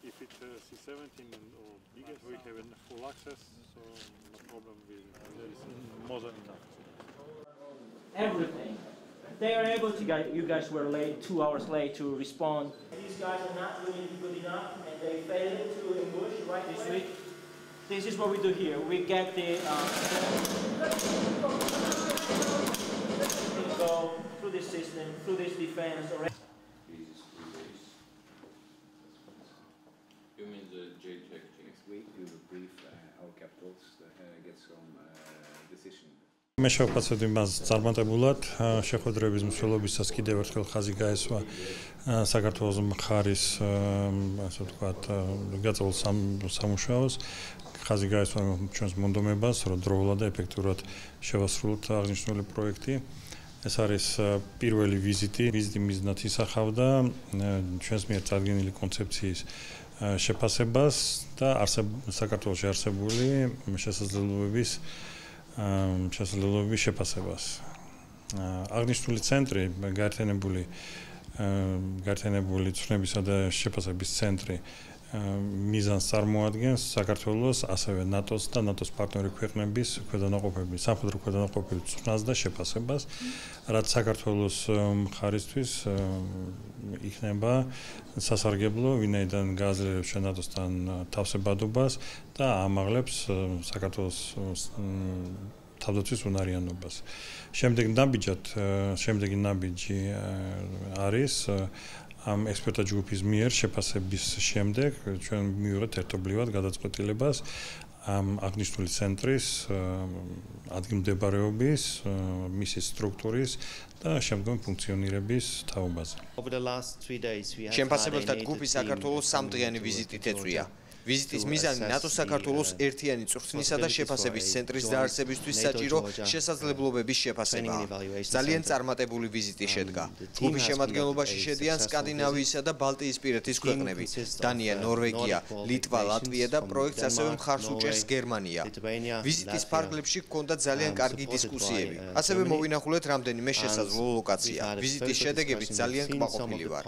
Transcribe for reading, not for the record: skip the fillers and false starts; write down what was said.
If it's C17 or bigger, we have full access, so no problem. There is more than enough. Everything. They are able to get. You guys were late, 2 hours late to respond. These guys are not really good enough, and they failed to ambush right this week. This is what we do here. We get the go through this system, through this defense. You mean the JTAC team? Next week we will brief our capitals, get some decision. მე შევფასებ იმას წარმატებულად შეხვედრების მსვლელობისას კიდევ ერთხელ ხაზი გაესვა საქართველოს მხარის ასე ვთქვათ გაწეულ სამუშაოს ხაზი გაესვა ჩვენს მონდომებას რომ დროულად და ეფექტურად შევასრულოთ აღნიშნული პროექტი ეს არის პირველი ვიზიტი მიზნად ისახავდა ჩვენს მიერ წარდგენილი კონცეფციის შეფასებას და საქართველოში არსებული შესაძლებლობების შეფასებას. აღნიშნული ცენტრი გაერთიანებული ცვლილებისა და შეფასების ცენტრი მიზანს წარმოადგენს საქართველოს ასევე ნატოს და ნატოს პარტნიორი ქვეყნების ქვედანაყოფების სამხედრო ქვედანაყოფების წვნას და შეფასებას, რაც საქართველოს მხარისთვის იქნება სასარგებლო, ვინაიდან გააძლიერებს ნატოსთან თავსებადობას და ამაღლებს საქართველოს თავდაცვის უნარიანობას. შემდეგი ნაბიჯი არის ამ ექსპერტთა ჯგუფის მიერ შეფასების შემდეგ ჩვენ მივიღეთ ერთობლივად გადაწყვეტილებას ამ აღნიშნული ცენტრის ადგილმდებარეობის, მისი სტრუქტურის და შემდგომი ფუნქციონირების თაობაზე. შემფასებელთა ჯგუფი საქართველოს 3დღიანი ვიზიტით ეწვია. ვიზიტის მიზანი ნატოს საქართველოს ერთიანი წვრთნისა და შეფასების ცენტრის დაარსებისთვის საჭირო შესაძლებლობების შეფასებაა. ძალიან წარმატებული ვიზიტი შედგა. ჯგუფის შემადგენლობაში შედიან სკანდინავიისა და ბალტიისპირეთის ქვეყნები, დანია, ნორვეგია, ლიტვა, ლატვია და პროექტს ასევე მხარს უჭერს გერმანია. ვიზიტის ფარგლებში ჰქონდა ძალიან კარგი დისკუსიები. ასევე მოვინახულეთ რამდენიმე შესაძლო ლოკაცია. ვიზიტის შედეგებით ძალიან კმაყოფილი ვარ.